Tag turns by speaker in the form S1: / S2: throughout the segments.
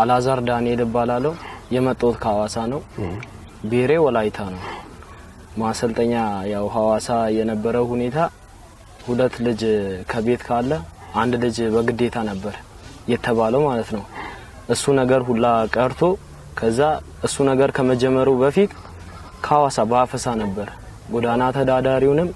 S1: አላዛር ዳንኤል ባላለው የመጣሁት ከሐዋሳ ነው ብሔሬ ወላይታ ነው ማሰልጠኛ ያው ሐዋሳ የነበረው ሁኔታ ሁለት ልጅ ከቤት ካለ አንድ ልጅ በግዴታ ነበር የተባለው ማለት ነው እሱ ነገር ሁላ ቀርቶ ከዛ እሱ ነገር ከመጀመሩ በፊት ከሐዋሳ ባፈሳ ነበር ጎዳና ተዳዳሪውንም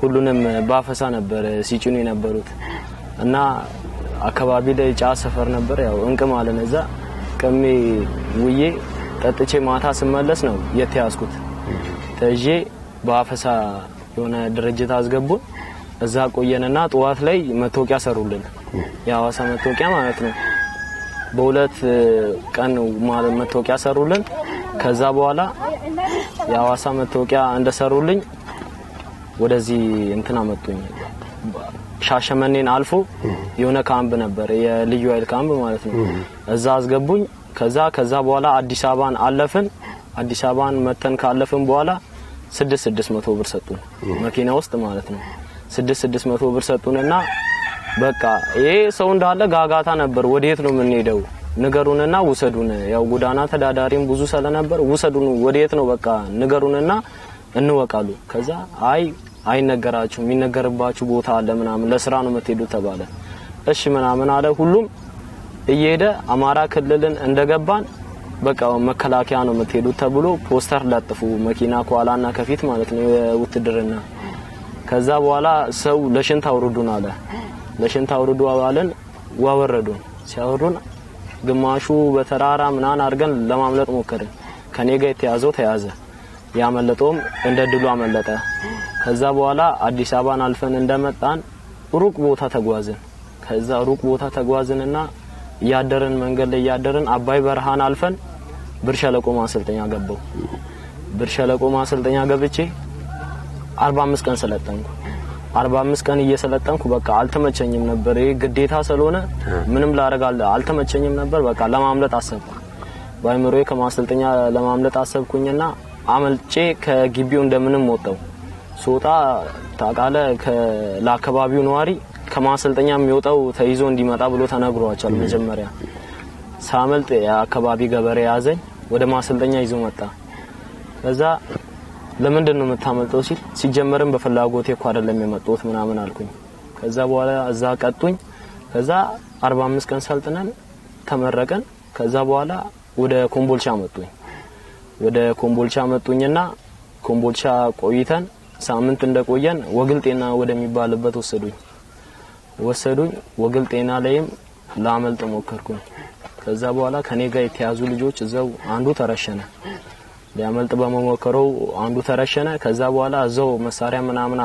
S1: ሁሉንም ባፈሳ ነበር ሲጭኑ የነበሩት እና አካባቢ ላይ ጫ ሰፈር ነበር ያው እንቅ ማለት ነዛ ቀሜ ውዬ ጠጥቼ ማታ ስመለስ ነው የተያዝኩት ተጄ ባፈሳ የሆነ ድርጅት አስገቡ እዛ ቆየንና ጧት ላይ መታወቂያ ሰሩልን ያዋሳ መታወቂያ ማለት ነው በሁለት ቀን ማለት መታወቂያ ሰሩልን ከዛ በኋላ ያዋሳ መታወቂያ እንደሰሩልኝ ወደዚህ እንትና መጡኝ ሻሸመኔን አልፎ የሆነ ካምፕ ነበር የልዩ ኃይል ካምፕ ማለት ነው እዛ አስገቡኝ ከዛ በኋላ አዲስ አበባን አለፍን አዲስ አበባን መተን ካለፍን በኋላ 600 ብር ሰጡን መኪና ውስጥ ማለት ነው 600 ብር ሰጡንና በቃ ይሄ ሰው እንዳለ ጋጋታ ነበር ወዴት ነው የምንሄደው ንገሩንና ውሰዱን ያው ጎዳና ተዳዳሪም ብዙ ስለነበር ውሰዱን ወዴት ነው በቃ ንገሩንና እንወቃሉ ከዛ አይነገራችሁ የሚነገርባችሁ ቦታ አለ ምናምን ለስራ ነው የምትሄዱት ተባለ እሺ ምናምን አለ ሁሉም እየሄደ አማራ ክልልን እንደገባን በቃ መከላከያ ነው የምትሄዱት ተብሎ ፖስተር ለጥፉ መኪና ኳላና ከፊት ማለት ነው ውትድርና ከዛ በኋላ ሰው ለሽንት አውርዱን አለ ለሽንት አውርዱ አባለን ወወረዱን ሲያወሩን ግማሹ በተራራ ምናን አርገን ለማምለጥ ሞከርን ከኔ ጋር የተያዘው ተያዘ ያመለጠውም እንደ ድሉ አመለጠ ከዛ በኋላ አዲስ አበባን አልፈን እንደመጣን ሩቅ ቦታ ተጓዝን ከዛ ሩቅ ቦታ ተጓዝንና ያደረን መንገድ ላይ ያደረን አባይ በረሃን አልፈን ብርሸለቆ ማሰልጠኛ ገባው ብርሸለቆ ማሰልጠኛ ገብቼ 45 ቀን ሰለጠንኩ 45 ቀን እየሰለጠንኩ በቃ አልተመቸኝም ነበር ይሄ ግዴታ ስለሆነ ምንም ላረጋለ አልተመቸኝም ነበር በቃ ለማምለጥ አሰብኩ ባይመሮዬ ከማሰልጠኛ ለማምለጥ አሰብኩኝና አመልጬ ከግቢው እንደምንም ወጣው ሶታ ታቃለ ለአካባቢው ነዋሪ ከማሰልጠኛ የሚወጣው ተይዞ እንዲመጣ ብሎ ተነግሯቸዋል መጀመሪያ ሳመልጥ የአካባቢ ገበሬ ያዘኝ ወደ ማሰልጠኛ ይዞ መጣ ከዛ ለምንድን ነው የምታመልጠው ሲል ሲጀመርም በፍላጎቴ እኮ አይደለም የመጣሁት ምናምን አልኩኝ ከዛ በኋላ እዛ ቀጡኝ ከዛ 45 ቀን ሰልጥነን ተመረቀን ከዛ በኋላ ወደ ኮምቦልቻ መጡኝና ኮምቦልቻ ቆይተን ሳምንት እንደቆየን ወግልጤና ወደሚባልበት ወሰዱኝ ወግልጤና ላይም ላመልጥ ሞከርኩኝ ከዛ በኋላ ከኔ ጋር የተያዙ ልጆች እዛው አንዱ ተረሸነ ሊያመልጥ በመሞከረው አንዱ ተረሸነ ከዛ በኋላ እዛው መሳሪያ ምናምን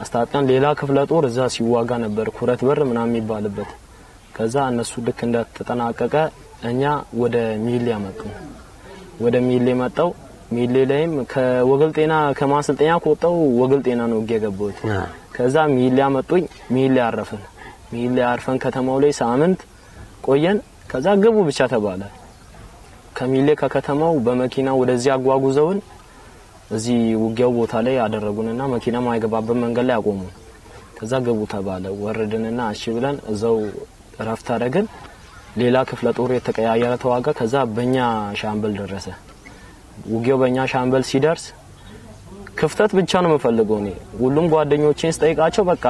S1: አስታጠቀን ሌላ ክፍለ ጦር እዛ ሲዋጋ ነበር ኩረት በር ምናምን የሚባልበት ከዛ እነሱ ልክ እንደተጠናቀቀ እኛ ወደ ሚሌ መጣው ሚሌ ላይም ከወግልጤና ከማሰልጠኛ ቆጣው ወግልጤና ነው ገገበውት ከዛ ሚሌ አመጡኝ ሚሌ አርፈን ከተማው ላይ ሳምንት ቆየን ከዛ ገቡ ብቻ ተባለ ከሚሌ ከከተማው በመኪና ወደዚህ አጓጉዘውን እዚህ ውጊያው ቦታ ላይ ያደረጉንና መኪና ማይገባበት መንገድ ላይ አቆሙ ከዛ ገቡ ተባለ ወረድንና እሺ ብለን እዛው ረፍት አደረግን ሌላ ክፍለ ጦር የተቀያየረ ተዋጋ ከዛ በእኛ ሻምበል ደረሰ ውጊያው በእኛ ሻምበል ሲደርስ ክፍተት ብቻ ነው የምፈልገው እኔ ሁሉም ጓደኞቼን ስጠይቃቸው በቃ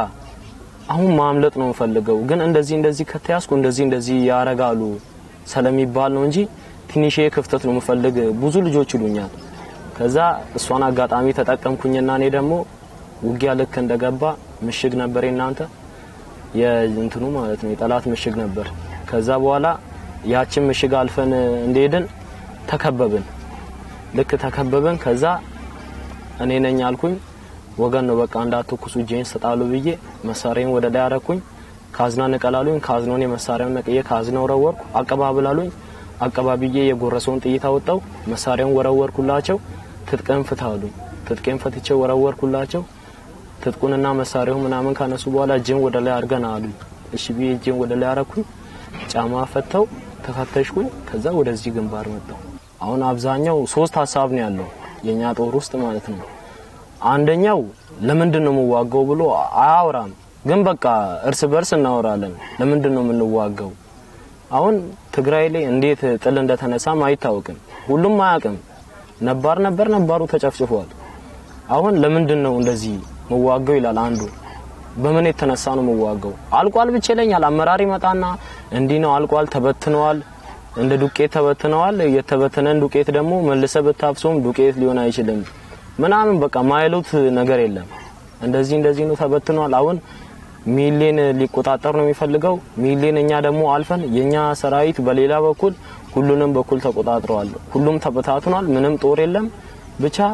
S1: አሁን ማምለጥ ነው የምፈልገው ግን እንደዚህ ከተያዝኩ እንደዚህ ያረጋሉ ሰለሚባል ነው እንጂ ትንሽ ክፍተት ነው የምፈልግ ብዙ ልጆች ይሉኛል ከዛ እሷን አጋጣሚ ተጠቀምኩኝና እኔ ደግሞ ውጊያ ልክ እንደገባ ምሽግ ነበር እናንተ የእንትኑ ማለት ነው የጠላት ምሽግ ነበር ከዛ በኋላ ያችን ምሽግ አልፈን እንደሄድን ተከበብን ከዛ እኔ ነኝ አልኩኝ ወገን ነው በቃ እንዳትኩሱ ጄን ሰጣሉ ብዬ መሳሪያውን ወደ ላይ አረኩኝ ካዝና ነቀላሉኝ ካዝናውን የመሳሪያውን ነቀየ ካዝናው ወረወርኩ አቀባብላሉኝ አቀባብዬ የጎረሰውን ጥይት አወጣው መሳሪያውን ወረወርኩላቸው ትጥቅን ፍታሉኝ ትጥቅን ፈትቼ ወረወርኩላቸው ትጥቁንና መሳሪያው ምናምን ካነሱ በኋላ ጄን ወደ ላይ አርገና አሉኝ እሺ ብዬ ጄን ወደ ላይ አረኩኝ ጫማ ፈተው ተፈተሽኩኝ ከዛ ወደዚህ ግንባር መጣው አሁን አብዛኛው 3 ሐሳብ ነው ያለው የኛ ጦር ውስጥ ማለት ነው አንደኛው ለምንድን ነው የምዋጋው ብሎ አያወራም ግን በቃ እርስ በርስ እናወራለን ለምንድን ነው የምንዋጋው አሁን ትግራይ ላይ እንዴት ጥል እንደተነሳ ማይታወቅም ሁሉም ማያውቅም ነባሩ ተጨፍጭፏል አሁን ለምንድነው እንደዚህ መዋጋው ይላል አንዱ በምን የተነሳ ነው መዋጋው አልቋል ብቻ ይለኛል አመራሪ መጣና እንዲ ነው አልቋል ተበትነዋል እንደ ዱቄት ተበትነዋል የተበተነን ዱቄት ደግሞ መልሰ በታፍሶም ዱቄት ሊሆን አይችልም ምናምን በቃ ማይሉት ነገር የለም እንደዚህ ነው ተበትነዋል አሁን ሚሊዮን ሊቆጣጠር ነው የሚፈልገው ሚሊዮን እኛ ደግሞ አልፈን የኛ ሰራዊት በሌላ በኩል ሁሉንም በኩል ተቆጣጥሯል ሁሉም ተበታትኗል ምንም ጦር የለም ብቻ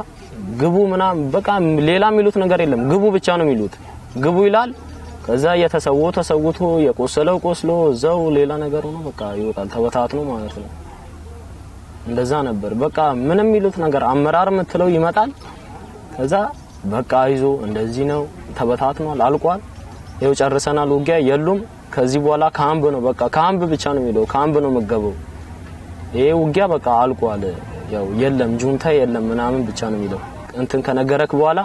S1: ግቡ ምናምን በቃ ሌላ ሚሉት ነገር የለም ግቡ ብቻ ነው ሚሉት ግቡ ይላል ከዛ ተሰውቶ የቆሰለው ቆስሎ ዘው ሌላ ነገር ሆኖ በቃ ይወጣል ተበታትኖ ማለት ነው እንደዛ ነበር በቃ ምንም ሚሉት ነገር አመራር መጥተው ይመጣል ከዛ በቃ አይዞ እንደዚህ ነው ተበታትኗል አልቋል ይው ጨርሰናል ውጊያ የሉም ከዚህ በኋላ ካምፕ ነው በቃ ካምፕ ብቻ ነው የሚለው ካምፕ ነው መገበው ይሄ ውጊያ በቃ አልቋል ያው የለም ጁንታ የለም ምናምን ብቻ ነው የሚለው እንትን ከነገረክ በኋላ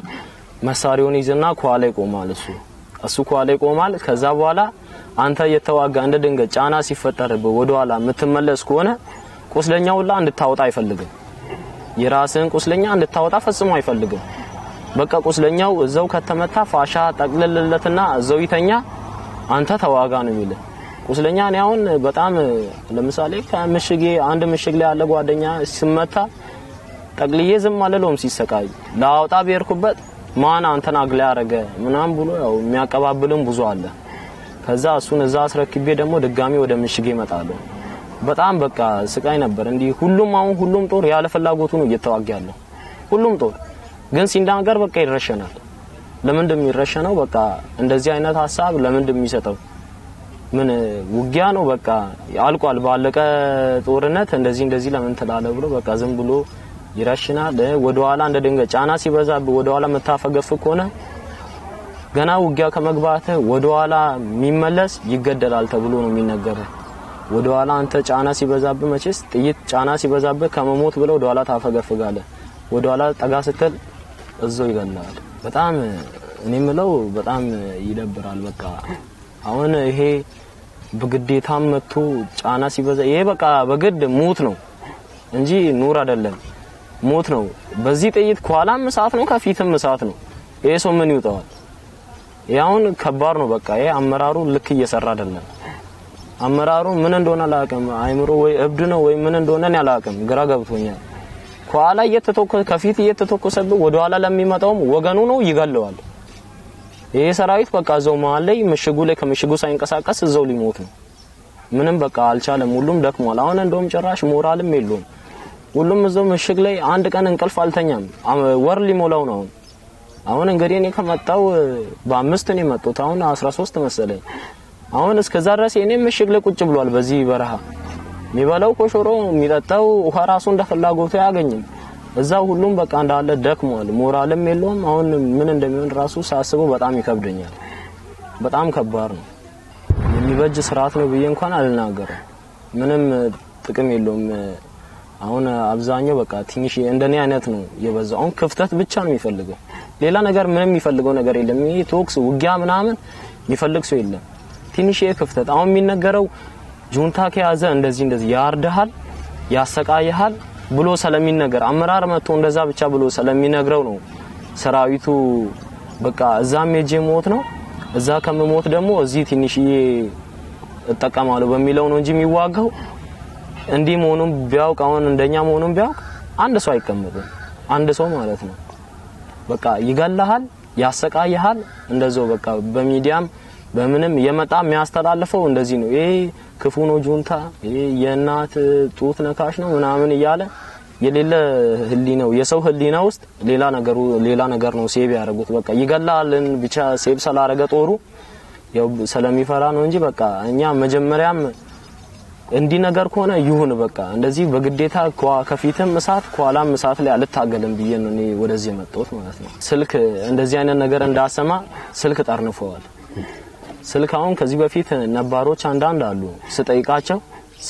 S1: መሳሪያውን ይዘና ኳላ ይቆማል እሱ ኳላ ይቆማል ከዛ በኋላ አንተ የተዋጋ እንደ ድንገት ጫና ሲፈጠርብ ወደኋላ የምትመለስ ከሆነ ቁስለኛው ሁላ እንድታወጣ አይፈልግም የራስን ቁስለኛ እንድታወጣ ፈጽሞ አይፈልግም በቃ ቁስለኛው እዛው ከተመታ ፋሻ ጠቅልልለትና እዛው ይተኛ አንተ ተዋጋ ነው የሚል ቁስለኛ ነው አሁን በጣም ለምሳሌ ከምሽጌ አንድ ምሽግ ላይ ያለ ጓደኛ ሲመታ ጠቅልዬ ዝም አለሎም ሲሰቃይ ላውጣ በርኩበት ማን አንተን አግላ ያረገ ምናም ብሎ ያው የሚያቀባብልም ብዙ አለ ከዛ እሱን እዛ አስረክቤ ደግሞ ድጋሚ ወደ ምሽጌ መጣለሁ በጣም በቃ ስቃይ ነበር እንዲ ሁሉም ጦር ያለ ፍላጎቱ ነው እየተዋጋያለው ሁሉም ጦር ግን ሲንዳንገር በቃ ይረሸናል ለምን እንደሚረሸነው በቃ እንደዚህ አይነት ሐሳብ ለምን እንደሚሰጠው ምን ውጊያ ነው በቃ አልቋል ባለቀ ጦርነት እንደዚህ ለምን ተላለ ብሎ በቃ ዝም ብሎ ይረሽናል ወደኋላ እንደ ድንገት ጫና ሲበዛብ ወደኋላ መታፈገፍ ከሆነ ገና ውጊያ ከመግባት ወደኋላ የሚመለስ ይገደላል ተብሎ ነው የሚነገረው ወደኋላ አንተ ጫና ሲበዛብ መቼስ ጥይት ጫና ሲበዛብ ከመሞት ብለው ወደኋላ ታፈገፍጋለ ወደኋላ ጠጋ ስትል እዛው ይገላል በጣም እኔ ምለው በጣም ይደብራል በቃ አሁን ይሄ በግዴታም መጥቶ ጫና ሲበዛ ይሄ በቃ በግድ ሞት ነው እንጂ ኑር አይደለም ሞት ነው በዚህ ጥይት ኳላም ሰዓት ነው ከፊትም ሰዓት ነው ይሄ ሰው ምን ይውጣዋል ያውን ከባድ ነው በቃ ይሄ አመራሩ ልክ እየሰራ አይደለም አመራሩ ምን እንደሆነ አላቀም አይምሮ ወይ እብድ ነው ወይ ምን እንደሆነ እኔ አላቀም ግራ ገብቶኛል ኳላ ከፊት እየተተኮሰብ ወደ ኋላ ለሚመጣው ወገኑ ነው ይገለዋል ይሄ ሰራዊት በቃ ዘው መሃል ላይ ምሽጉ ላይ ከምሽጉ ሳይንቀሳቀስ ዘው ሊሞት ነው ምንም በቃ አልቻለም ሁሉም ደክሟል አሁን እንደውም ጭራሽ ሞራልም የለውም ሁሉም ዘው ምሽግ ላይ አንድ ቀን እንቅልፍ አልተኛም ወር ሊሞላው ነው አሁን እንግዲህ እኔ ከመጣው በ5 ነው የመጣው አሁን 13 መሰለኝ አሁን እስከዛ ድረስ እኔ ምሽግ ላይ ቁጭ ብሏል በዚህ በረሃ የሚበላው ኮሾሮ የሚጠጣው ውሃ ራሱ እንደፈላጎቱ ያገኝም እዛው ሁሉም በቃ እንዳለ ደክሟል ሞራልም የለውም አሁን ምን እንደሚሆን ራሱ ሳስበው በጣም ይከብደኛል በጣም ከባድ ነው የሚበጅ ስርዓት ነው ብዬ እንኳን አልናገርም ምንም ጥቅም የለውም አሁን አብዛኛው በቃ ትንሽ እንደኔ አይነት ነው የበዛው አሁን ክፍተት ብቻ ነው የሚፈልገው ሌላ ነገር ምንም የሚፈልገው ነገር የለም ይሄ ቶክስ ውጊያ ምናምን የሚፈልግ ሰው የለም ትንሽ ክፍተት አሁን የሚነገረው ጁንታ ከያዘ እንደዚህ ያርደሃል ያሰቃያል ብሎ ስለሚነገር አመራር መጥቶ እንደዛ ብቻ ብሎ ስለሚነግረው ነው ሰራዊቱ በቃ እዛም ሄጄ ሞት ነው እዛ ከመሞት ደግሞ እዚህ ትንሽዬ እጠቀማለሁ በሚለው ነው እንጂ የሚዋጋው እንዲህ መሆኑን ቢያውቅ አሁን እንደኛ መሆኑን ቢያውቅ አንድ ሰው አይቀመጥም አንድ ሰው ማለት ነው በቃ ይገላሃል ያሰቃያል እንደዛው በቃ በሚዲያም በምንም የመጣ የሚያስተላልፈው እንደዚህ ነው ይሄ ክፉ ነው ጁንታ ይሄ የናት ጡት ነካሽ ነው ምናምን ይያለ የሌለ ህሊናው የሰው ህሊና ውስጥ ሌላ ነገር ነው ሴብ ያደርጉት በቃ ይገላልን ብቻ ሴብ ሰላረገ ጦሩ ያው ስለሚፈራ ነው እንጂ በቃ እኛ መጀመሪያም እንዲ ነገር ከሆነ ይሁን በቃ እንደዚህ በግዴታ ከፊትም እሳት ኳላም እሳት ላይ አልታገልም ብዬ ነው እኔ ወደዚህ የመጣሁት ማለት ነው ስልክ እንደዚህ አይነት ነገር እንዳሰማ ስልክ ጠርንፈዋል ስልክ አሁን ከዚህ በፊት ነባሮች አንዳንድ አሉ ስጠይቃቸው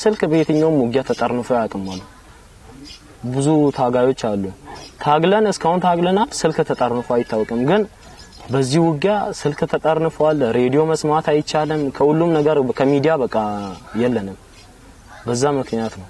S1: ስልክ በየትኛውም ውጊያ ተጠርንፎ ያቀማሉ ብዙ ታጋዮች አሉ ታግለን እስካሁን ታግለናል ስልክ ተጠርንፎ አይታወቅም ግን በዚህ ውጊያ ስልክ ተጠርንፏል ሬዲዮ መስማት አይቻለም ከሁሉም ነገር ከሚዲያ በቃ የለንም በዛ ምክንያት ነው